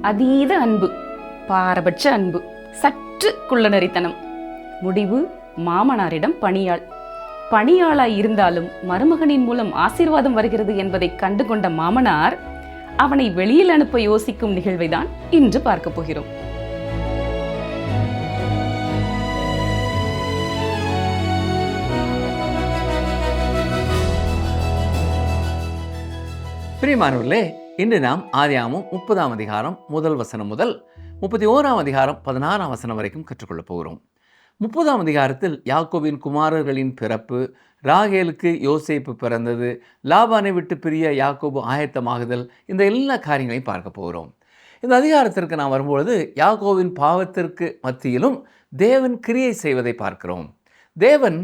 அதீத அன்பு, பாரபட்ச அன்பு, சற்று குள்ளநரித்தனம். முடிவு மாமனாரிடம் பணியாள். பணியாளாய் இருந்தாலும் மருமகனின் மூலம் ஆசீர்வாதம் வருகிறது என்பதை கண்டுகொண்ட மாமனார் அவனை வெளியில் அனுப்ப யோசிக்கும் நிகழ்வைதான் இன்று பார்க்க போகிறோம். பிரியமானவர்களே, இன்று நாம் ஆதியாகமம் 30ஆம் அதிகாரம் முதல் வசனம் முதல் 31ஆம் அதிகாரம் 16ஆம் வசனம் வரைக்கும் கற்றுக்கொள்ளப் போகிறோம். 30ஆம் அதிகாரத்தில் யாக்கோபின் குமாரர்களின் பிறப்பு, ராகேலுக்கு யோசேப்பு பிறந்தது, லாபானை விட்டு பிரிய யாக்கோபு ஆயத்தமாகுதல், இந்த எல்லா காரியங்களையும் பார்க்க போகிறோம். இந்த அதிகாரத்திற்கு நாம் வரும்பொழுது யாக்கோபின் பாவத்திற்கு மத்தியிலும் தேவன் கிரியை செய்வதை பார்க்கிறோம். தேவன்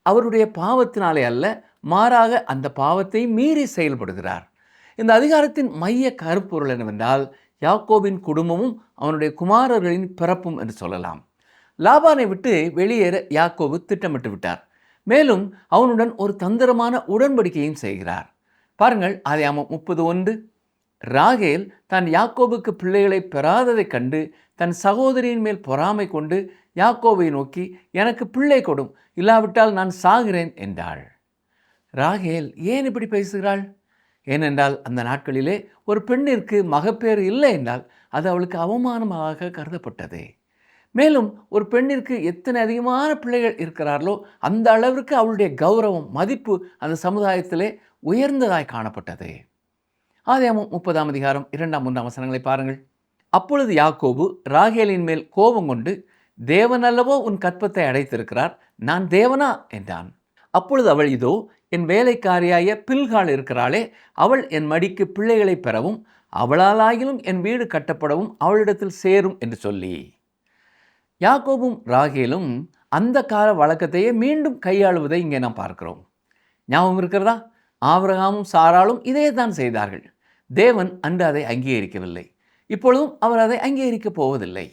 அவருடைய பாவத்தினாலே அல்ல, மாறாக அந்த பாவத்தை மீறி செயல்படுகிறார். இந்த அதிகாரத்தின் மைய கருப்பொருள் என்னவென்றால், யாக்கோபின் குடும்பமும் அவனுடைய குமாரர்களின் பிறப்பும் என்று சொல்லலாம். லாபானை விட்டு வெளியேற யாக்கோபு திட்டமிட்டு விட்டார். மேலும் அவனுடன் ஒரு தந்திரமான உடன்படிக்கையும் செய்கிறார். பாருங்கள், ஆதியாகமம் 30:1. ராகேல் தான் யாக்கோபுக்கு பிள்ளைகளை பெறாததைக் கண்டு தன் சகோதரியின் மேல் பொறாமை கொண்டு யாக்கோபை நோக்கி, எனக்கு பிள்ளை கொடும், இல்லாவிட்டால் நான் சாகிறேன் என்றாள். ராகேல் ஏன் இப்படி பேசுகிறாள்? ஏனென்றால் அந்த நாட்களிலே ஒரு பெண்ணிற்கு மகப்பேறு இல்லை என்றால் அது அவளுக்கு அவமானமாக கருதப்பட்டது. மேலும் ஒரு பெண்ணிற்கு எத்தனை அதிகமான பிள்ளைகள் இருக்கிறார்களோ அந்த அளவிற்கு அவளுடைய கௌரவம், மதிப்பு அந்த சமுதாயத்திலே உயர்ந்ததாய் காணப்பட்டது. ஆதியாகமம் 30ஆம் அதிகாரம் 2-3 வசனங்களை பாருங்கள். அப்பொழுது யாக்கோபு ராகேலின் மேல் கோபம் கொண்டு, தேவன் அல்லவோ உன் கற்பத்தை அடைத்திருக்கிறார், நான் தேவனா என்றான். அப்பொழுது அவள், இதோ என் வேலைக்காரியாய பில்காள் இருக்கிறாளே, அவள் என் மடிக்கு பிள்ளைகளை பெறவும் அவளாலாகிலும் என் வீடு கட்டப்படவும் அவளிடத்தில் சேரும் என்று சொல்லி. யாக்கோபும் ராகேலும் அந்த கால வழக்கத்தையே மீண்டும் கையாளுவதை இங்கே நாம் பார்க்கிறோம். ஞாபகம் இருக்கிறதா? ஆபிரகாமும் சாராளும் இதே தான் செய்தார்கள். தேவன் அன்று அதை அங்கீகரிக்கவில்லை, இப்பொழுதும் அவர் அதை அங்கீகரிக்கப் போவதில்லை.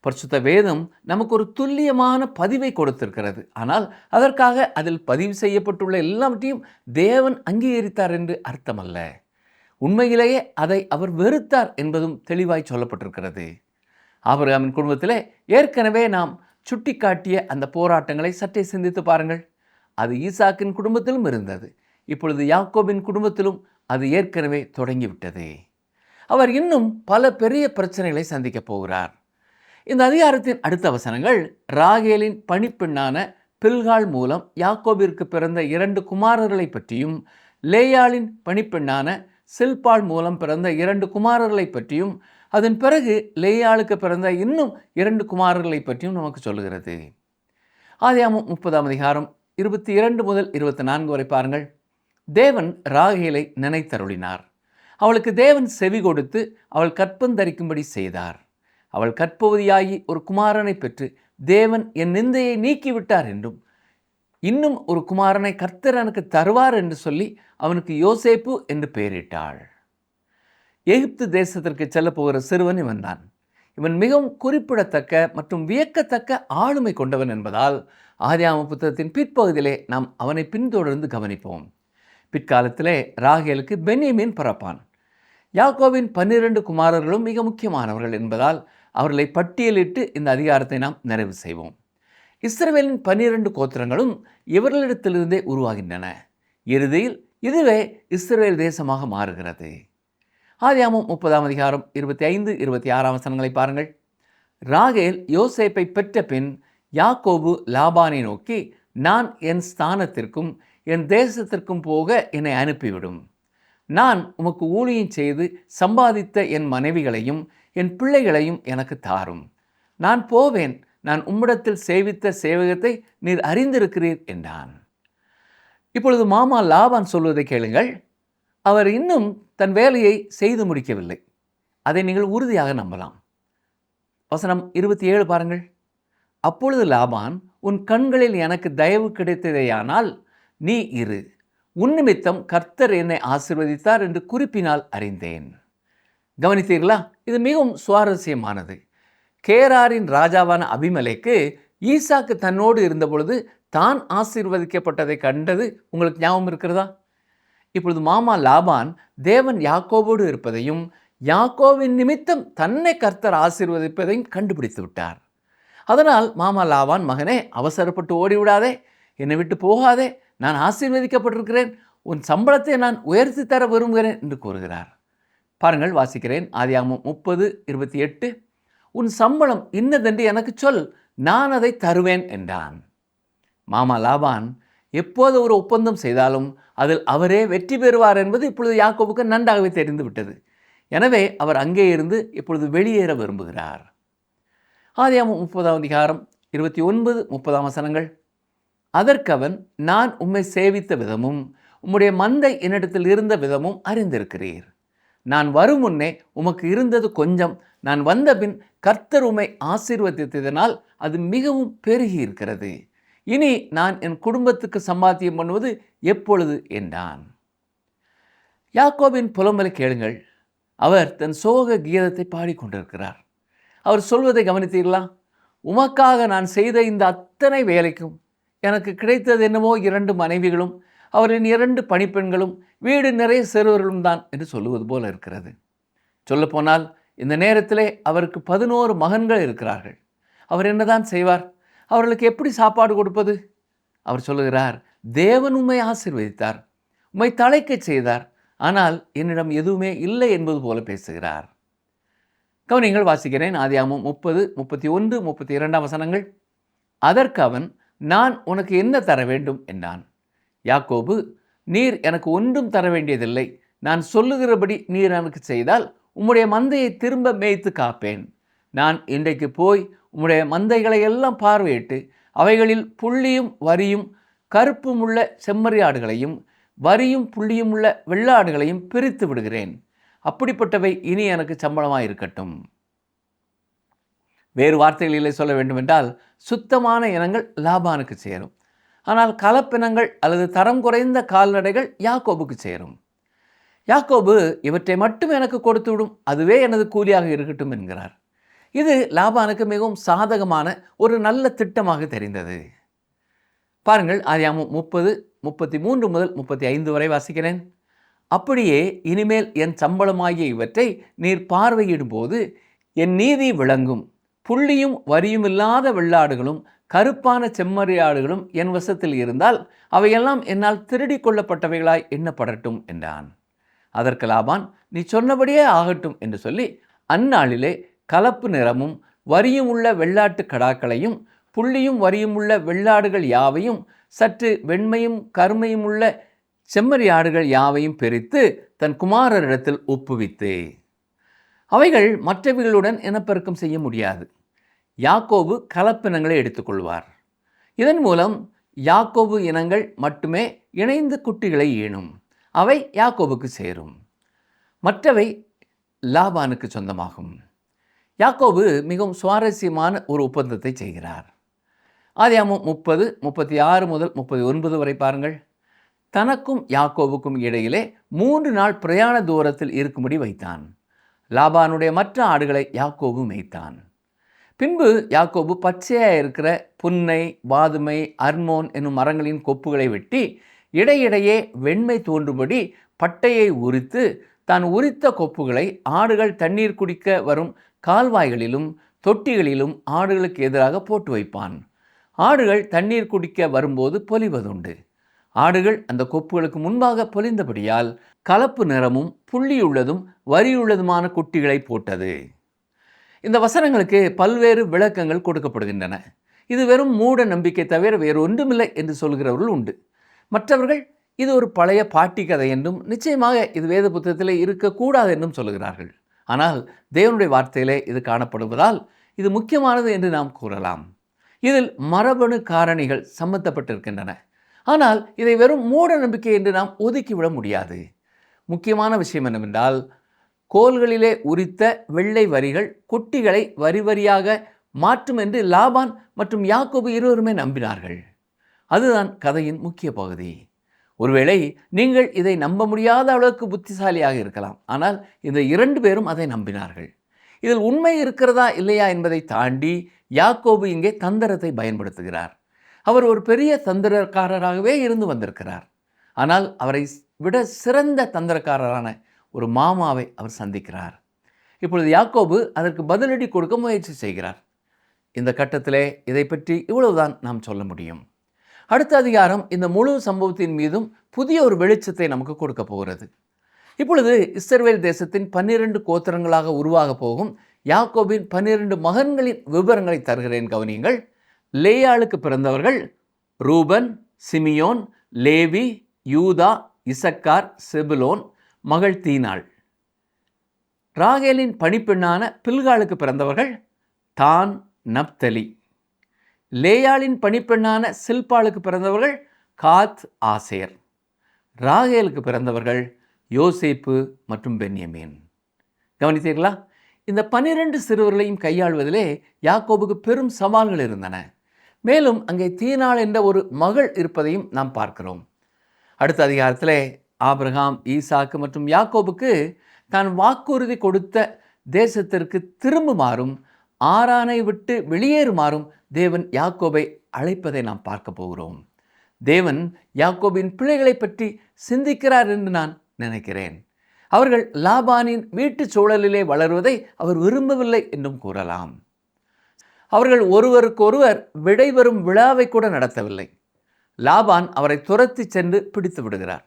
பரிசுத்த வேதம் நமக்கு ஒரு துல்லியமான பதிவை கொடுத்திருக்கிறது. ஆனால் அதற்காக அதில் பதிவு செய்யப்பட்டுள்ள எல்லாவற்றையும் தேவன் அங்கீகரித்தார் என்று அர்த்தமல்ல. உண்மையிலேயே அதை அவர் வெறுத்தார் என்பதும் தெளிவாய் சொல்லப்பட்டிருக்கிறது. ஆபிரகாமின் குடும்பத்திலே ஏற்கனவே நாம் சுட்டிக்காட்டிய அந்த போராட்டங்களை சற்றே சிந்தித்து பாருங்கள். அது ஈசாக்கின் குடும்பத்திலும் இருந்தது. இப்பொழுது யாக்கோபின் குடும்பத்திலும் அது ஏற்கனவே தொடங்கிவிட்டது. அவர் இன்னும் பல பெரிய பிரச்சனைகளை சந்திக்கப் போகிறார். இந்த அதிகாரத்தின் அடுத்த வசனங்கள் ராகேலின் பணிப்பெண்ணான பில்காள் மூலம் யாக்கோபிற்கு பிறந்த 2 குமாரர்களை பற்றியும், லேயாளின் பணிப்பெண்ணான சில்பாள் மூலம் பிறந்த 2 குமாரர்களை பற்றியும், அதன் பிறகு லேயாளுக்கு பிறந்த இன்னும் 2 குமாரர்களை பற்றியும் நமக்கு சொல்லுகிறது. ஆதியாகமம் 30ஆம் அதிகாரம் 22 முதல் 24 வரை பாருங்கள். தேவன் ராகேலை நினைத்தருளினார். அவளுக்கு தேவன் செவி கொடுத்து அவள் கற்பந்தரிக்கும்படி செய்தார். அவள் கற்பவதியாகி ஒரு குமாரனை பெற்று, தேவன் என் நிந்தையை நீக்கிவிட்டார் என்றும், இன்னும் ஒரு குமாரனை கர்த்தர் எனக்கு தருவார் என்று சொல்லி அவனுக்கு யோசேப்பு என்று பெயரிட்டாள். எகிப்து தேசத்திற்கு செல்ல போகிற சிறுவன் இவன்தான். இவன் மிகவும் குறிப்பிடத்தக்க மற்றும் வியக்கத்தக்க ஆளுமை கொண்டவன் என்பதால் ஆதியாகம புத்தகத்தின் பிற்பகுதியிலே நாம் அவனை பின்தொடர்ந்து கவனிப்போம். பிற்காலத்திலே ராகேலுக்கு பென்யமீன் பிறப்பான். யாக்கோபின் 12 குமாரர்களும் மிக முக்கியமானவர்கள் என்பதால் அவர்களை பட்டியலிட்டு இந்த அதிகாரத்தை நாம் நிறைவு செய்வோம். இஸ்ரவேலின் 12 கோத்திரங்களும் இவர்களிடத்திலிருந்தே உருவாகின்றன. இறுதியில் இதுவே இஸ்ரவேல் தேசமாக மாறுகிறது. ஆதியாகமம் 30ஆம் அதிகாரம் 25-26 வசனங்களை பாருங்கள். ராகேல் யோசேப்பை பெற்ற பின் யாக்கோபு லாபானை நோக்கி, நான் என் ஸ்தானத்திற்கும் என் தேசத்திற்கும் போக என்னை அனுப்பிவிடும். நான் உமக்கு ஊழியம் செய்து சம்பாதித்த என் மனைவிகளையும் என் பிள்ளைகளையும் எனக்கு தாரும். நான் போவேன், நான் உம்மிடத்தில் சேவித்த சேவகத்தை நீர் அறிந்திருக்கிறீர் என்றான். இப்பொழுது மாமா லாபான் சொல்வதை கேளுங்கள். அவர் இன்னும் தன் வேலையை செய்து முடிக்கவில்லை. அதை நீங்கள் உறுதியாக நம்பலாம். வசனம் 27 பாருங்கள். அப்பொழுது லாபான், உன் கண்களில் எனக்கு தயவு கிடைத்ததேயானால் நீ இரு, உன் நிமித்தம் கர்த்தர் என்னை ஆசீர்வதித்தார் என்று குறிப்பினால் அறிந்தேன். கவனித்தீர்களா? இது மிகவும் சுவாரஸ்யமானது. கேராரின் ராஜாவான அபிமெலேக்கு ஈசாக்கு தன்னோடு இருந்தபொழுது தான் ஆசீர்வதிக்கப்பட்டதை கண்டது உங்களுக்கு ஞாபகம் இருக்கிறதா? இப்பொழுது மாமா லாபான் தேவன் யாக்கோபோடு இருப்பதையும் யாக்கோவின் நிமித்தம் தன்னை கர்த்தர் ஆசீர்வதிப்பதையும் கண்டுபிடித்து விட்டார். அதனால் மாமா லாபான், மகனே, அவசரப்பட்டு ஓடிவிடாதே, என்னை விட்டு போகாதே, நான் ஆசீர்வதிக்கப்பட்டிருக்கிறேன், உன் சம்பளத்தை நான் உயர்த்தி தர விரும்புகிறேன் என்று கூறுகிறார். பாருங்கள், வாசிக்கிறேன். ஆதியாகமம் 30:28. உன் சம்பளம் இன்னதென்று எனக்கு சொல், நான் அதை தருவேன் என்றான். மாமா லாபான் எப்போது ஒரு ஒப்பந்தம் செய்தாலும் அதில் அவரே வெற்றி பெறுவார் என்பது இப்பொழுது யாக்கோபுக்கு நன்றாகவே தெரிந்து விட்டது. எனவே அவர் அங்கே இருந்து இப்பொழுது வெளியேற விரும்புகிறார். ஆதியாகமம் 30:29-30 அதற்கு அவன், நான் உம்மை சேவித்த விதமும் உம்முடைய மந்தை என்னிடத்தில் இருந்த விதமும் அறிந்திருக்கிறீர். நான் வரும் முன்னே உமக்கு இருந்தது கொஞ்சம், நான் வந்தபின் கர்த்தர் உம்மை ஆசீர்வதித்ததினால் அது மிகவும் பெருகி இருக்கிறது. இனி நான் என் குடும்பத்துக்கு சம்பாத்தியம் பண்ணுவது எப்பொழுது என்றான். யாக்கோபின் புலம்பலை கேளுங்கள். அவர் தன் சோக கீதத்தை பாடிக்கொண்டிருக்கிறார். அவர் சொல்வதை கவனித்தீர்களா? உமக்காக நான் செய்த இந்த அத்தனை வேலைக்கும் எனக்கு கிடைத்தது என்னவோ 2 மனைவிகளும் அவரின் 2 பணிப்பெண்களும் வீடு நிறைய சிறுவர்களும் தான் என்று சொல்லுவது போல இருக்கிறது. சொல்லப்போனால் இந்த நேரத்திலே அவருக்கு 11 மகன்கள் இருக்கிறார்கள். அவர் என்னதான் செய்வார்? அவர்களுக்கு எப்படி சாப்பாடு கொடுப்பது? அவர் சொல்லுகிறார், தேவன் உம்மை ஆசீர்வதித்தார், உம்மை தழைக்கச் செய்தார், ஆனால் என்னிடம் எதுவுமே இல்லை என்பது போல பேசுகிறார். கவனிங்கள், வாசிக்கிறேன். ஆதியாகமம் 30:31-32 அதற்கு அவன், நான் உனக்கு என்ன தர வேண்டும் என்றான். யாக்கோபு, நீர் எனக்கு ஒன்றும் தர வேண்டியதில்லை, நான் சொல்லுகிறபடி நீர் எனக்கு செய்தால் உம்முடைய மந்தையை திரும்ப மேய்த்து காப்பேன். நான் இன்றைக்கு போய் உம்முடைய மந்தைகளை எல்லாம் பார்வையிட்டு அவைகளில் புள்ளியும் வரியும் கருப்பும் உள்ள செம்மறியாடுகளையும் வரியும் புள்ளியும் உள்ள வெள்ளாடுகளையும் பிரித்து விடுகிறேன். அப்படிப்பட்டவை இனி எனக்கு சம்பளமாக இருக்கட்டும். வேறு வார்த்தைகளிலே சொல்ல வேண்டுமென்றால், சுத்தமான இனங்கள் லாபானுக்கு சேரும், ஆனால் கலப்பினங்கள் அல்லது தரம் குறைந்த கால்நடைகள் யாக்கோபுக்கு சேரும். யாக்கோபு இவற்றை மட்டும் எனக்கு கொடுத்து விடும், அதுவே எனது கூலியாக இருக்கட்டும் என்கிறார். இது லாபானுக்கு மிகவும் சாதகமான ஒரு நல்ல திட்டமாக தெரிந்தது. பாருங்கள், ஆதியாகமம் 30:33-35 வாசிக்கிறேன். அப்படியே இனிமேல் என் சம்பளமாகிய இவற்றை நீர் பார்வையிடும்போது என் நீதி விளங்கும். புள்ளியும் வரியும் இல்லாத வெள்ளாடுகளும் கருப்பான செம்மறியாடுகளும் என் வசத்தில் இருந்தால் அவையெல்லாம் என்னால் திருடி கொள்ளப்பட்டவைகளாய் எண்ணப்படட்டும் என்றான். அதற்கு லாபான், நீ சொன்னபடியே ஆகட்டும் என்று சொல்லி அந்நாளிலே கலப்பு நிறமும் வரியும் உள்ள வெள்ளாட்டு கடாக்களையும் புள்ளியும் வரியும் உள்ள வெள்ளாடுகள் யாவையும் சற்று வெண்மையும் கருமையும் உள்ள செம்மறியாடுகள் யாவையும் பிரித்து தன் குமாரரிடத்தில் ஒப்புவித்து, அவைகள் மற்றவைகளுடன் இனப்பெருக்கம் செய்ய முடியாது. யாக்கோபு கலப்பினங்களை எடுத்துக்கொள்வார். இதன் மூலம் யாக்கோபு இனங்கள் மட்டுமே இணைந்து குட்டிகளை ஈனும். அவை யாக்கோபுக்கு சேரும், மற்றவை லாபானுக்கு சொந்தமாகும். யாக்கோபு மிகவும் சுவாரஸ்யமான ஒரு ஒப்பந்தத்தை செய்கிறார். ஆதியாகமம் 30:36-39 பாருங்கள். தனக்கும் யாக்கோபுக்கும் இடையிலே 3 நாள் பிரயாண தூரத்தில் இருக்கும்படி வைத்தான். லாபானுடைய மற்ற ஆடுகளை யாக்கோபு மேய்த்தான். பின்பு யாக்கோபு பச்சையாக இருக்கிற புன்னை, வாதுமை, அர்மோன் என்னும் மரங்களின் கொப்புகளை வெட்டி இடையிடையே வெண்மை தோன்றும்படி பட்டையை உரித்து தான் உரித்த கொப்புகளை ஆடுகள் தண்ணீர் குடிக்க வரும் கால்வாய்களிலும் தொட்டிகளிலும் ஆடுகளுக்கு எதிராக போட்டு வைப்பான். ஆடுகள் தண்ணீர் குடிக்க வரும்போது பொலிவதுண்டு. ஆடுகள் அந்த கொப்புகளுக்கு முன்பாக பொலிந்தபடியால் கலப்பு நிறமும் புள்ளியுள்ளதும் வரியுள்ளதுமான குட்டிகளை போட்டது. இந்த வசனங்களுக்கு பல்வேறு விளக்கங்கள் கொடுக்கப்படுகின்றன. இது வெறும் மூட நம்பிக்கை தவிர வேறு ஒன்றுமில்லை என்று சொல்கிறவர்கள் உண்டு. மற்றவர்கள் இது ஒரு பழைய பாட்டி கதை என்றும் நிச்சயமாக இது வேத புத்தகத்திலே இருக்கக்கூடாது என்றும் சொல்லுகிறார்கள். ஆனால் தேவனுடைய வார்த்தையிலே இது காணப்படுவதால் இது முக்கியமானது என்று நாம் கூறலாம். இதில் மரபணு காரணிகள் சம்பந்தப்பட்டிருக்கின்றன. ஆனால் இதை வெறும் மூட நம்பிக்கை என்று நாம் ஒதுக்கிவிட முடியாது. முக்கியமான விஷயம் என்னவென்றால், கோல்களிலே உரித்த வெள்ளை வரிகள் குட்டிகளை வரி வரியாக மாற்றும் என்று லாபான் மற்றும் யாக்கோபு இருவருமே நம்பினார்கள். அதுதான் கதையின் முக்கிய பகுதி. ஒருவேளை நீங்கள் இதை நம்ப முடியாத அளவுக்கு புத்திசாலியாக இருக்கலாம். ஆனால் இந்த 2 பேரும் அதை நம்பினார்கள். இதில் உண்மை இருக்கிறதா இல்லையா என்பதை தாண்டி யாக்கோபு இங்கே தந்திரத்தை பயன்படுத்துகிறார். அவர் ஒரு பெரிய தந்திரக்காரராகவே இருந்து வந்திருக்கிறார். ஆனால் அவரை விட சிறந்த தந்திரக்காரரான ஒரு மாமாவை அவர் சந்திக்கிறார். இப்பொழுது யாக்கோபு அதற்கு பதிலடி கொடுக்க முயற்சி செய்கிறார். இந்த கட்டத்திலே இதை பற்றி இவ்வளவுதான் நாம் சொல்ல முடியும். அடுத்த அதிகாரம் இந்த முழு சம்பவத்தின் மீதும் புதிய ஒரு வெளிச்சத்தை நமக்கு கொடுக்க போகிறது. இப்பொழுது இஸ்ரவேல் தேசத்தின் 12 கோத்திரங்களாக உருவாக போகும் யாக்கோபின் 12 மகன்களின் விவரங்களை தருகிறேன், கவனியுங்கள். லேயாளுக்கு பிறந்தவர்கள் ரூபன், சிமியோன், லேவி, யூதா, இசக்கார், செபுலோன், மகள் தீனாள். ராகேலின் பணிப்பெண்ணான பில்காளுக்கு பிறந்தவர்கள் தான், நப்தலி. லேயாளின் பணிப்பெண்ணான சில்பாளுக்கு பிறந்தவர்கள் காத், ஆசேர். ராகேலுக்கு பிறந்தவர்கள் யோசேப்பு மற்றும் பென்யமீன். கவனித்தீர்களா? இந்த 12 சிறுவர்களையும் கையாள்வதிலே யாக்கோபுக்கு பெரும் சவால்கள் இருந்தன. மேலும் அங்கே தீனாள் என்ற ஒரு மகள் இருப்பதையும் நாம் பார்க்கிறோம். அடுத்த அதிகாரத்திலே ஆபிரகாம், ஈசாக்கு மற்றும் யாக்கோபுக்கு தான் வாக்குறுதி கொடுத்த தேசத்திற்கு திரும்புமாறும் ஆரானை விட்டு வெளியேறுமாறும் தேவன் யாக்கோபை அழைப்பதை நாம் பார்க்க போகிறோம். தேவன் யாக்கோபின் பிள்ளைகளை பற்றி சிந்திக்கிறார் என்று நான் நினைக்கிறேன். அவர்கள் லாபானின் வீட்டு சூழலிலே வளருவதை அவர் விரும்பவில்லை என்றும் கூறலாம். அவர்கள் ஒருவருக்கொருவர் விடைபெறும் விழாவை கூட நடத்தவில்லை. லாபான் அவரை துரத்தி சென்று பிடித்து விடுகிறார்.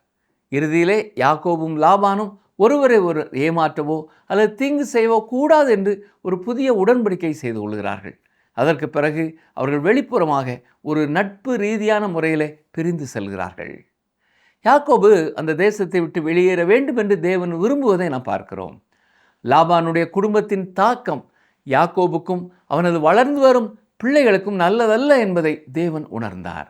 இறுதியிலே யாக்கோபும் லாபானும் ஒருவரை ஒரு ஏமாற்றவோ அல்லது தீங்கு செய்யவோ கூடாது என்று ஒரு புதிய உடன்படிக்கை செய்து கொள்கிறார்கள். அதற்கு பிறகு அவர்கள் வெளிப்புறமாக ஒரு நட்பு ரீதியான முறையிலே பிரிந்து செல்கிறார்கள். யாக்கோபு அந்த தேசத்தை விட்டு வெளியேற வேண்டும் என்று தேவன் விரும்புவதை நாம் பார்க்கிறோம். லாபானுடைய குடும்பத்தின் தாக்கம் யாக்கோபுக்கும் அவனது வளர்ந்து வரும் பிள்ளைகளுக்கும் நல்லதல்ல என்பதை தேவன் உணர்ந்தார்.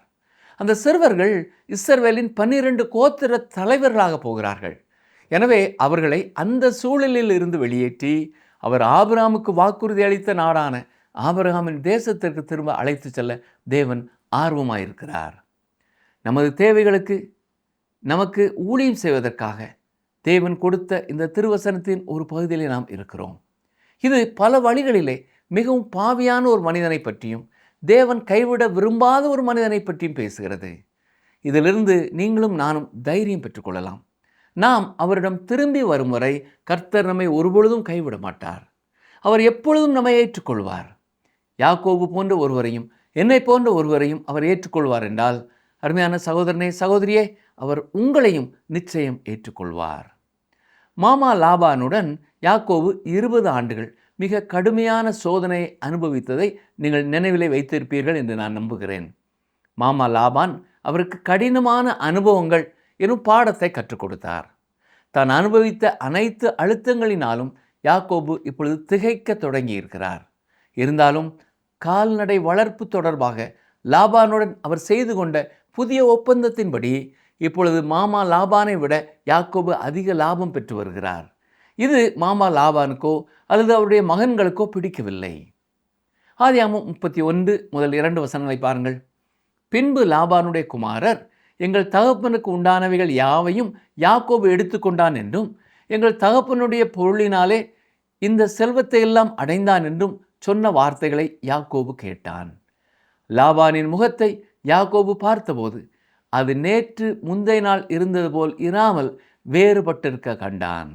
அந்த சிறுவர்கள் இஸ்ரவேலின் 12 கோத்திர தலைவர்களாக போகிறார்கள். எனவே அவர்களை அந்த சூழலில் இருந்து வெளியேற்றி அவர் ஆபிரகாமுக்கு வாக்குறுதி அளித்த நாடான ஆபிரகாமின் தேசத்திற்கு திரும்ப அழைத்து செல்ல தேவன் ஆர்வமாயிருக்கிறார். நமது தேவைகளுக்கு நமக்கு ஊழியம் செய்வதற்காக தேவன் கொடுத்த இந்த திருவசனத்தின் ஒரு பகுதியிலே நாம் இருக்கிறோம். இது பல வழிகளிலே மிகவும் பாவியான ஒரு மனிதனை பற்றியும் தேவன் கைவிட விரும்பாத ஒரு மனிதனை பற்றியும் பேசுகிறது. இதிலிருந்து நீங்களும் நானும் தைரியம் பெற்றுக்கொள்ளலாம். நாம் அவரிடம் திரும்பி வரும் வரை கர்த்தர் நம்மை ஒருபொழுதும் கைவிட மாட்டார். அவர் எப்பொழுதும் நம்மை ஏற்றுக்கொள்வார். யாக்கோபு போன்ற ஒருவரையும் என்னை போன்ற ஒருவரையும் அவர் ஏற்றுக்கொள்வார் என்றால், அருமையான சகோதரனே, சகோதரியே, அவர் உங்களையும் நிச்சயம் ஏற்றுக்கொள்வார். மாமா லாபானுடன் யாக்கோபு 20 ஆண்டுகள் மிக கடுமையான சோதனையை அனுபவித்ததை நீங்கள் நினைவிலே வைத்திருப்பீர்கள் என்று நான் நம்புகிறேன். மாமா லாபான் அவருக்கு கடினமான அனுபவங்கள் எனும் பாடத்தை கற்றுக் கொடுத்தார். தான் அனுபவித்த அனைத்து அழுத்தங்களினாலும் யாக்கோபு இப்பொழுது திகைக்க தொடங்கி இருக்கிறார். இருந்தாலும் கால்நடை வளர்ப்பு தொடர்பாக லாபானுடன் அவர் செய்து கொண்ட புதிய ஒப்பந்தத்தின்படி இப்பொழுது மாமா லாபானை விட யாக்கோபு அதிக லாபம் பெற்று வருகிறார். இது மாமா லாபானுக்கோ அல்லது அவருடைய மகன்களுக்கோ பிடிக்கவில்லை. ஆதியாகமம் 31 முதல் 2 வசனங்களை பாருங்கள். பின்பு லாபானுடைய குமாரர், எங்கள் தகப்பனுக்கு உண்டானவைகள் யாவையும் யாக்கோபு எடுத்துக்கொண்டான் என்றும் எங்கள் தகப்பனுடைய பொருளினாலே இந்த செல்வத்தை எல்லாம் அடைந்தான் என்றும் சொன்ன வார்த்தைகளை யாக்கோபு கேட்டான். லாபானின் முகத்தை யாக்கோபு பார்த்தபோது அது நேற்று முந்தைய நாள் இருந்தது போல் இராமல் வேறுபட்டிருக்க கண்டான்.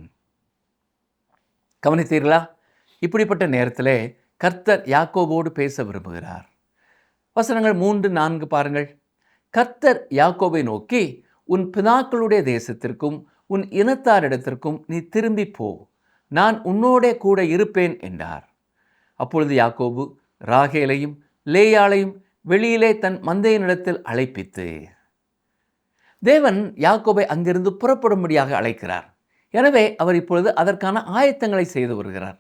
கவனித்தீர்களா? இப்படிப்பட்ட நேரத்திலே கர்த்தர் யாக்கோபோடு பேச விரும்புகிறார். வசனங்கள் 3, 4 பாருங்கள். கர்த்தர் யாக்கோபை நோக்கி, உன் பிதாக்களுடைய தேசத்திற்கும் உன் இனத்தாரிடத்திற்கும் நீ திரும்பி போ, நான் உன்னோடே கூட இருப்பேன் என்றார். அப்பொழுது யாக்கோபு ராகேலையும் லேயாளையும் வெளியிலே தன் மந்தையினிடத்தில் அழைப்பித்து, தேவன் யாக்கோபை அங்கிருந்து புறப்படும்படியாக அழைக்கிறார். எனவே அவர் இப்பொழுது அதற்கான ஆயத்தங்களை செய்து வருகிறார்.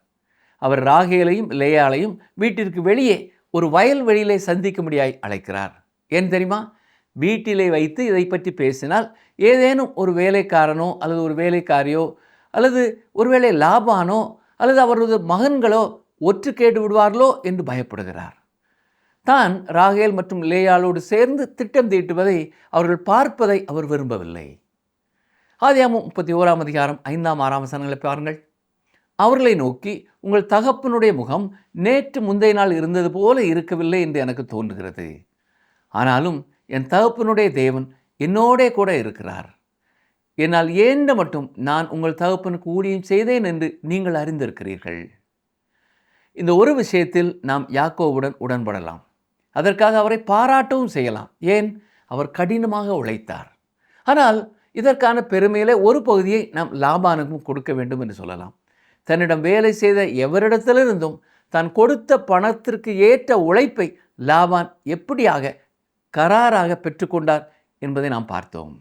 அவர் ராகேலையும் லேயாளையும் வீட்டிற்கு வெளியே ஒரு வயல்வெளியிலே சந்திக்கும்படியாய் அழைக்கிறார். ஏன் தெரியுமா? வீட்டிலே வைத்து இதை பற்றி பேசினால் ஏதேனும் ஒரு வேலைக்காரனோ அல்லது ஒரு வேலைக்காரியோ அல்லது ஒருவேளை லாபானோ அல்லது அவரது மகன்களோ ஒற்று கேட்டு விடுவார்களோ என்று பயப்படுகிறார். தான் ராகேல் மற்றும் லேயாளோடு சேர்ந்து திட்டம் தீட்டுவதை அவர்கள் பார்ப்பதை அவர் விரும்பவில்லை. ஆதியாகமம் 31 அதிகாரம் 5, 6 வசனங்களை பாருங்கள். அவர்களை நோக்கி, உங்கள் தகப்பனுடைய முகம் நேற்று முந்தைய நாள் இருந்தது போல இருக்கவில்லை என்று எனக்கு தோன்றுகிறது. ஆனாலும் என் தகப்பனுடைய தேவன் என்னோடே கூட இருக்கிறார். என்னால் ஏண்ட மட்டும் நான் உங்கள் தகப்பனுக்கு ஊழியம் செய்தேன் என்று நீங்கள் அறிந்திருக்கிறீர்கள். இந்த ஒரு விஷயத்தில் நாம் யாக்கோவுடன் உடன்படலாம். அதற்காக அவரை பாராட்டவும் செய்யலாம். ஏன்? அவர் கடினமாக உழைத்தார். ஆனால் இதற்கான பெருமையிலே ஒரு பகுதியை நாம் லாபானுக்கும் கொடுக்க வேண்டும் என்று சொல்லலாம். தன்னிடம் வேலை செய்த எவரிடத்திலிருந்தும் தான் கொடுத்த பணத்திற்கு ஏற்ற உழைப்பை லாபான் எப்படியாக கராராக பெற்றுக்கொண்டார் என்பதை நாம் பார்த்தோம்.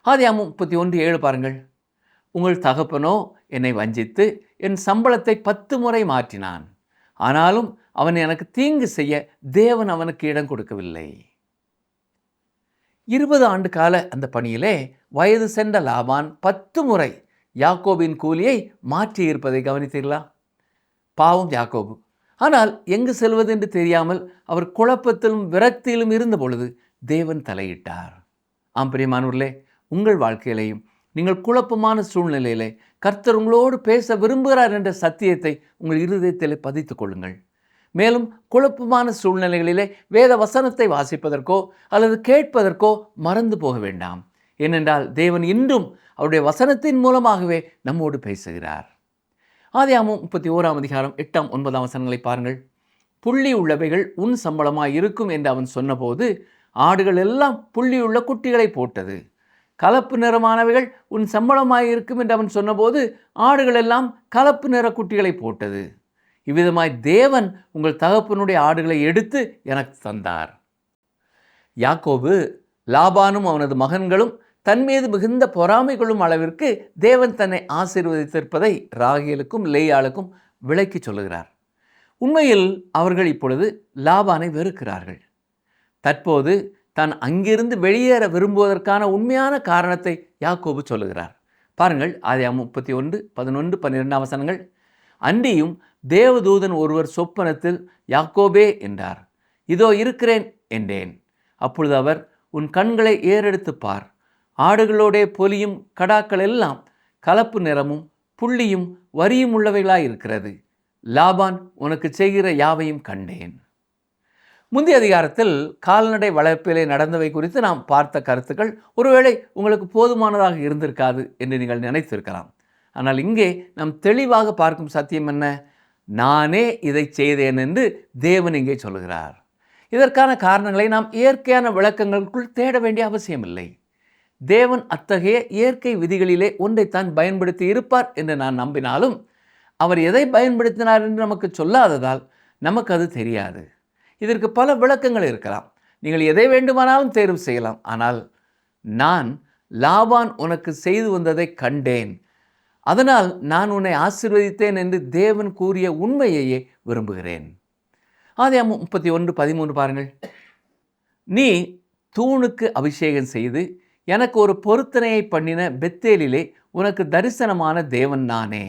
ஆதியாகமம் 31:7 பாருங்கள். உங்கள் தகப்பனோ என்னை வஞ்சித்து என் சம்பளத்தை 10 முறை மாற்றினான். ஆனாலும் அவன் எனக்கு தீங்கு செய்ய தேவன் அவனுக்கு இடம் கொடுக்கவில்லை. 20 ஆண்டு கால அந்த பணியிலே வயது சென்ற லாபான் 10 முறை யாக்கோபின் கூலியை மாற்றியிருப்பதை கவனித்தீர்களா? பாவம் யாக்கோபு. ஆனால் எங்கு செல்வது என்று தெரியாமல் அவர் குழப்பத்திலும் விரக்தியிலும் இருந்த பொழுது தேவன் தலையிட்டார். ஆம் பிரியமானவர்களே, உங்கள் வாழ்க்கையிலையும் நீங்கள் குழப்பமான சூழ்நிலையிலே கர்த்தர் உங்களோடு பேச விரும்புகிறார் என்ற சத்தியத்தை உங்கள் இருதயத்தில் பதித்துக் கொள்ளுங்கள். மேலும் குழப்பமான சூழ்நிலைகளிலே வேத வசனத்தை வாசிப்பதற்கோ அல்லது கேட்பதற்கோ மறந்து போக வேண்டாம். ஏனென்றால் தேவன் இன்றும் அவருடைய வசனத்தின் மூலமாகவே நம்மோடு பேசுகிறார். ஆதியாகமம் 31 8 9 வசனங்களை பாருங்கள். புள்ளி உள்ளவைகள் உன் சம்பளமாய் இருக்கும் என்று அவன் சொன்னபோது ஆடுகள் எல்லாம் புள்ளியுள்ள குட்டிகளை போட்டது. கலப்பு நிறமானவைகள் உன் சம்பளமாய் இருக்கும் என்று அவன் சொன்னபோது ஆடுகள் எல்லாம் கலப்பு நிற குட்டிகளை போட்டது. இவ்விதமாய் தேவன் உங்கள் தகப்பனுடைய ஆடுகளை எடுத்து எனக்கு தந்தார். யாக்கோபு லாபானும் அவனது மகன்களும் தன்மீது மிகுந்த பொறாமை கொள்ளும் அளவிற்கு தேவன் தன்னை ஆசீர்வதித்திருப்பதை ராகேலுக்கும் லேயாளுக்கும் விளக்கி சொல்லுகிறார். உண்மையில் அவர்கள் இப்பொழுது லாபானை வெறுக்கிறார்கள். தற்போது தான் அங்கிருந்து வெளியேற விரும்புவதற்கான உண்மையான காரணத்தை யாக்கோபு சொல்லுகிறார். பாருங்கள், ஆதியாகமம் 31 11 12 வசனங்கள். அன்றியும் தேவதூதன் ஒருவர் சொப்பனத்தில் யாக்கோபே என்றார். இதோ இருக்கிறேன் என்றேன். அப்பொழுது அவர், உன் கண்களை ஏறெடுத்து பார், ஆடுகளோடே பொலியும் கடாக்கள் எல்லாம் கலப்பு நிறமும் புள்ளியும் வரியும் உள்ளவைகளாயிருக்கிறது. லாபான் உனக்கு செய்கிற யாவையும் கண்டேன். முந்தைய அதிகாரத்தில் கால்நடை வளர்ப்பிலே நடந்தவை குறித்து நாம் பார்த்த கருத்துக்கள் ஒருவேளை உங்களுக்கு போதுமானதாக இருந்திருக்காது என்று நீங்கள் நினைத்திருக்கலாம். ஆனால் இங்கே நாம் தெளிவாக பார்க்கும் சத்தியம் என்ன? நானே இதை செய்தேன் என்று தேவன் இங்கே சொல்கிறார். இதற்கான காரணங்களை நாம் இயற்கையான விளக்கங்களுக்குள் தேட வேண்டிய அவசியமில்லை. தேவன் அத்தகைய இயற்கை விதிகளிலே ஒன்றைத்தான் பயன்படுத்தி இருப்பார் என்று நான் நம்பினாலும் அவர் எதை பயன்படுத்தினார் என்று நமக்கு சொல்லாததால் நமக்கு அது தெரியாது. இதற்கு பல விளக்கங்கள் இருக்கலாம். நீங்கள் எதை வேண்டுமானாலும் தேர்வு செய்யலாம். ஆனால் நான் லாபான் உனக்கு செய்து வந்ததை கண்டேன், அதனால் நான் உன்னை ஆசீர்வதித்தேன் என்று தேவன் கூறிய உண்மையையே விரும்புகிறேன். ஆதியாகமம் 31:13 பாருங்கள். நீ தூணுக்கு அபிஷேகம் செய்து எனக்கு ஒரு பொருத்தனையை பண்ணின பெத்தேலிலே உனக்கு தரிசனமான தேவன் நானே.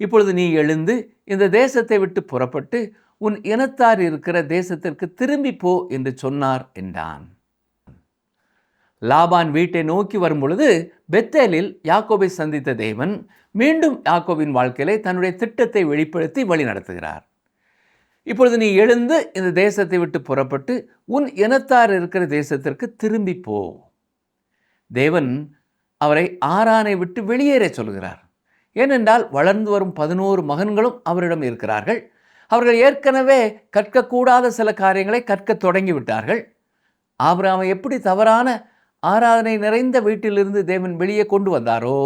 இப்பொழுது நீ எழுந்து இந்த தேசத்தை விட்டு புறப்பட்டு உன் இனத்தார் இருக்கிற தேசத்திற்கு திரும்பி போ என்று சொன்னார் என்றான். லாபான் வீட்டை நோக்கி வரும் பொழுது பெத்தேலில் யாக்கோபை சந்தித்த தேவன் மீண்டும் யாக்கோபின் வாழ்க்கையிலே தன்னுடைய திட்டத்தை வெளிப்படுத்தி வழி நடத்துகிறார். இப்பொழுது நீ எழுந்து இந்த தேசத்தை விட்டு புறப்பட்டு உன் இனத்தார் இருக்கிற தேசத்திற்கு திரும்பி போ. தேவன் அவரை ஆரானை விட்டு வெளியேற சொல்கிறார். ஏனென்றால் வளர்ந்து வரும் 11 மகன்களும் அவரிடம் இருக்கிறார்கள். அவர்கள் ஏற்கனவே கற்கக்கூடாத சில காரியங்களை கற்க தொடங்கிவிட்டார்கள். ஆபிரகாமை எப்படி தவறான ஆராதனை நிறைந்த வீட்டிலிருந்து தேவன் வெளியே கொண்டு வந்தாரோ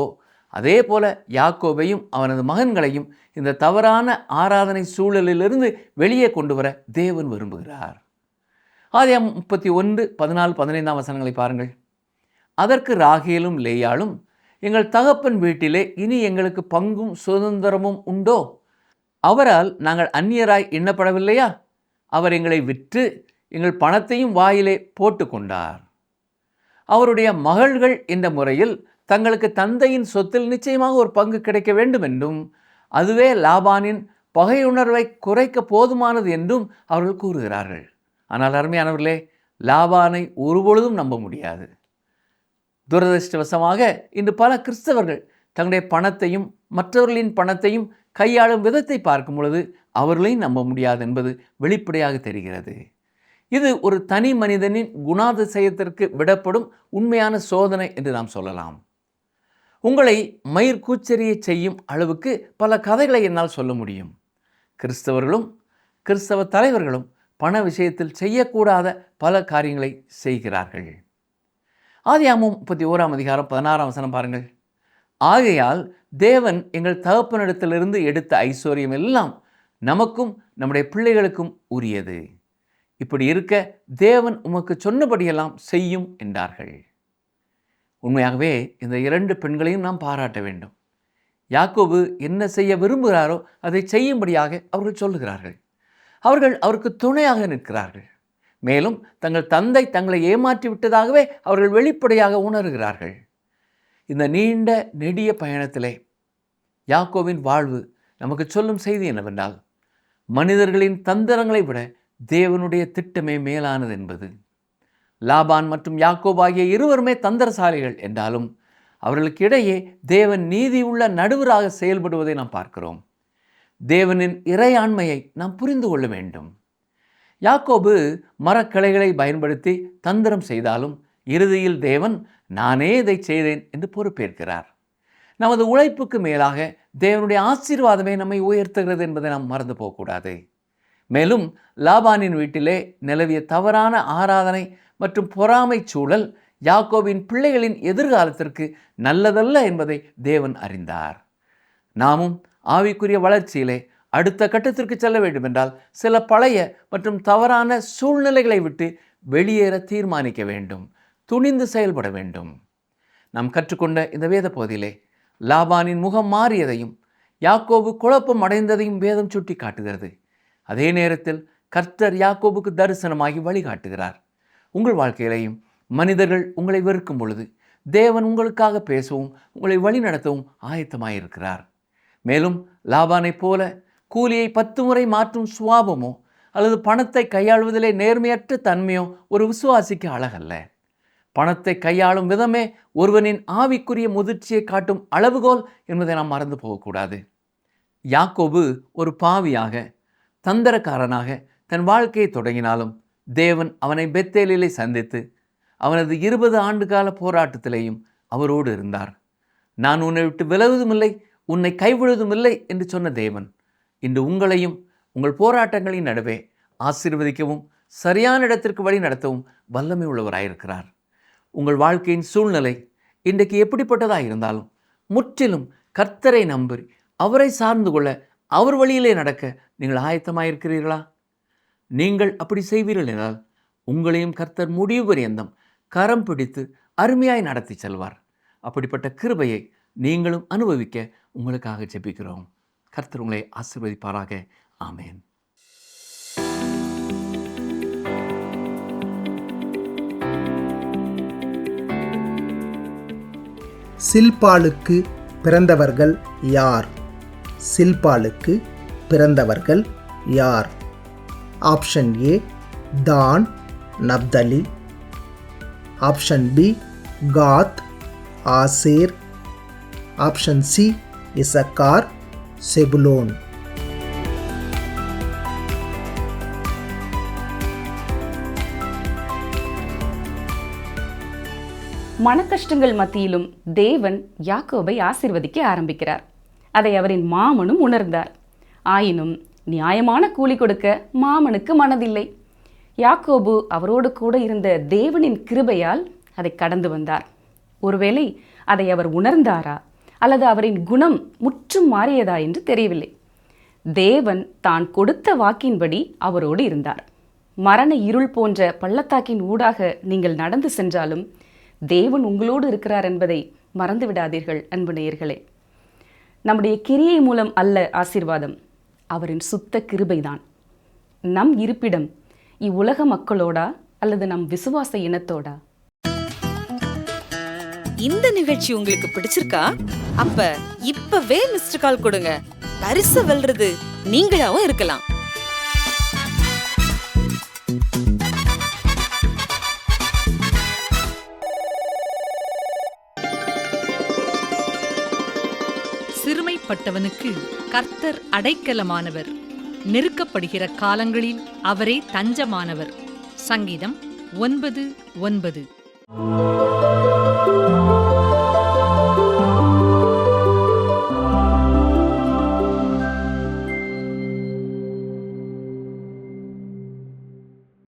அதே போல யாக்கோபையும் அவனது மகன்களையும் இந்த தவறான ஆராதனை சூழலிலிருந்து வெளியே கொண்டு வர தேவன் விரும்புகிறார். ஆதியாகமம் 31 14 15 வசனங்களை பாருங்கள். அதற்கு ராகேலும் லேயாளும், எங்கள் தகப்பன் வீட்டிலே இனி எங்களுக்கு பங்கும் சுதந்திரமும் உண்டோ? அவரால் நாங்கள் அந்நியராய் எண்ணப்படவில்லையா? அவர் எங்களை விற்று எங்கள் பணத்தையும் வாயிலே போட்டு கொண்டார். அவருடைய மகள்கள் என்ற முறையில் தங்களுக்கு தந்தையின் சொத்தில் நிச்சயமாக ஒரு பங்கு கிடைக்க வேண்டும் என்றும் அதுவே லாபானின் பகையுணர்வை குறைக்க போதுமானது என்றும் அவர்கள் கூறுகிறார்கள். ஆனால் அருமையானவர்களே, லாபானை ஒருபொழுதும் நம்ப முடியாது. துரதிருஷ்டவசமாக இன்று பல கிறிஸ்தவர்கள் தங்களுடைய பணத்தையும் மற்றவர்களின் பணத்தையும் கையாளும் விதத்தை பார்க்கும் பொழுது அவர்களையும் நம்ப முடியாது என்பது வெளிப்படையாக தெரிகிறது. இது ஒரு தனி மனிதனின் குணாதிசயத்திற்கு விடப்படும் உண்மையான சோதனை என்று நாம் சொல்லலாம். உங்களை மயிர் கூச்சரிய செய்யும் அளவுக்கு பல கதைகளை என்னால் சொல்ல முடியும். கிறிஸ்தவர்களும் கிறிஸ்தவ தலைவர்களும் பண விஷயத்தில் செய்யக்கூடாத பல காரியங்களை செய்கிறார்கள். ஆதியாகமம் 31:16 பாருங்கள். ஆகையால் தேவன் எங்கள் தகப்பனிடத்திலிருந்து எடுத்த ஐஸ்வர்யம் எல்லாம் நமக்கும் நம்முடைய பிள்ளைகளுக்கும் உரியது. இப்படி இருக்க தேவன் உமக்கு சொன்னபடியெல்லாம் செய்யும் என்றார்கள். உண்மையாகவே இந்த 2 பெண்களையும் நாம் பாராட்ட வேண்டும். யாக்கோபு என்ன செய்ய விரும்புகிறாரோ அதை செய்யும்படியாக அவர்கள் சொல்லுகிறார்கள். அவர்கள் அவருக்கு துணையாக நிற்கிறார்கள். மேலும் தங்கள் தந்தை தங்களை ஏமாற்றி விட்டதாகவே அவர்கள் வெளிப்படையாக உணர்கிறார்கள். இந்த நீண்ட நெடிய பயணத்திலே யாக்கோபின் வாழ்வு நமக்கு சொல்லும் செய்தி என்னவென்றால், மனிதர்களின் தந்திரங்களை விட தேவனுடைய திட்டமே மேலானது என்பது. லாபான் மற்றும் யாக்கோபு ஆகிய இருவருமே தந்திரசாலிகள் என்றாலும் அவர்களுக்கு இடையே தேவன் நீதியுள்ள நடுவராக செயல்படுவதை நாம் பார்க்கிறோம். தேவனின் இறையாண்மையை நாம் புரிந்து கொள்ள வேண்டும். யாக்கோபு மரக்கிளைகளை பயன்படுத்தி தந்திரம் செய்தாலும் இறுதியில் தேவன் நானே இதை செய்தேன் என்று பொறுப்பேற்கிறார். நமது உழைப்புக்கு மேலாக தேவனுடைய ஆசீர்வாதமே நம்மை உயர்த்துகிறது என்பதை நாம் மறந்து போகக்கூடாது. மேலும் லாபானின் வீட்டிலே நிலவிய தவறான ஆராதனை மற்றும் பொறாமை சூழல் யாக்கோபின் பிள்ளைகளின் எதிர்காலத்திற்கு நல்லதல்ல என்பதை தேவன் அறிந்தார். நாமும் ஆவிக்குரிய வளர்ச்சியிலே அடுத்த கட்டத்திற்கு செல்ல வேண்டும் என்றால் சில பழைய மற்றும் தவறான சூழ்நிலைகளை விட்டு வெளியேற தீர்மானிக்க வேண்டும். துணிந்து செயல்பட வேண்டும். நாம் கற்றுக்கொண்ட இந்த வேத பகுதியிலே லாபானின் முகம் மாறியதையும் யாக்கோபு குழப்பம் அடைந்ததையும் வேதம் சுட்டி காட்டுகிறது. அதே நேரத்தில் கர்த்தர் யாக்கோபுக்கு தரிசனமாகி வழிகாட்டுகிறார். உங்கள் வாழ்க்கையிலையும் மனிதர்கள் உங்களை வெறுக்கும் பொழுது தேவன் உங்களுக்காக பேசவும் உங்களை வழிநடத்தவும் ஆயத்தமாயிருக்கிறார். மேலும் லாபானைப் போல கூலியை 10 முறை மாற்றும் சுவாபமோ அல்லது பணத்தை கையாளுவதிலே நேர்மையற்ற தன்மையோ ஒரு விசுவாசிக்கு அழகல்ல. பணத்தை கையாளும் விதமே ஒருவனின் ஆவிக்குரிய முதிர்ச்சியை காட்டும் அளவுகோல் என்பதை நாம் மறந்து போகக்கூடாது. யாக்கோபு ஒரு பாவியாக தந்திரக்காரனாக தன் வாழ்க்கையை தொடங்கினாலும் தேவன் அவனை பெத்தேலிலே சந்தித்து அவனது 20 ஆண்டுகால போராட்டத்திலேயும் அவரோடு இருந்தார். நான் உன்னை விட்டு விலகுவதுமில்லை, உன்னை கைவிடுவதுமில்லை என்று சொன்ன தேவன் இன்று உங்களையும் உங்கள் போராட்டங்களின் நடுவே ஆசீர்வதிக்கவும் சரியான இடத்திற்கு வழி நடத்தவும் வல்லமை உள்ளவராயிருக்கிறார். உங்கள் வாழ்க்கையின் சூழ்நிலை இன்றைக்கு எப்படிப்பட்டதாக இருந்தாலும் முற்றிலும் கர்த்தரை நம்பி அவரை சார்ந்து கொள்ள அவர் வழியிலே நடக்க நீங்கள் ஆயத்தமாயிருக்கிறீர்களா? நீங்கள் அப்படி செய்வீர்கள் என்றால் உங்களையும் கர்த்தர் முடிவு பரியந்தம் கரம் பிடித்து அருமையாய் நடத்தி செல்வார். அப்படிப்பட்ட கிருபையை நீங்களும் அனுபவிக்க உங்களுக்காக ஜெபிக்கிறோம். கர்த்தர் உங்களை ஆசீர்வதிப்பாராக. ஆமேன். சில்பாளுக்கு பிறந்தவர்கள் யார்? சில்பாளுக்கு பிறந்தவர்கள் யார்? ஆப்ஷன் ஏ தான், நப்தலி. ஆப்ஷன் பி காத், ஆசேர். ஆப்ஷன் சி இசக்கார், செபுலோன். மனக்கஷ்டங்கள் மத்தியிலும் தேவன் யாக்கோபை ஆசீர்வதிக்க ஆரம்பிக்கிறார். அதை அவரின் மாமனும் உணர்ந்தார். ஆயினும் நியாயமான கூலி கொடுக்க மாமனுக்கு மனதில்லை. யாக்கோபு அவரோடு கூட இருந்த தேவனின் கிருபையால் அதை கடந்து வந்தார். ஒருவேளை அதை அவர் உணர்ந்தாரா அல்லது அவரின் குணம் முற்றும் மாறியதா என்று தெரியவில்லை. தேவன் தான் கொடுத்த வாக்கின்படி அவரோடு இருந்தார். மரண இருள் போன்ற பள்ளத்தாக்கின் ஊடாக நீங்கள் நடந்து சென்றாலும் தேவன் உங்களோடு இருக்கிறார் என்பதை மறந்து விடாதீர்கள் அன்பு நேயர்களே. நம்முடைய கிரியை மூலம் அல்ல ஆசீர்வாதம், அவரின் சுத்த கிருபைதான். நம் இருப்பிடம் இவ்வுலக மக்களோடா அல்லது நம் விசுவாச இனத்தோடா? இந்த நிகழ்ச்சி உங்களுக்கு பிடிச்சிருக்கா? அப்ப இப்பவே மிஸ்டர் கால் கொடுங்க. பரிசு வெல்றது நீங்களாவும் இருக்கலாம். சிறுமைப்பட்டவனுக்கு கர்த்தர் அடைக்கலமானவர், நெருக்கப்படுகிற காலங்களில் அவரே தஞ்சமானவர். சங்கீதம் 9:9.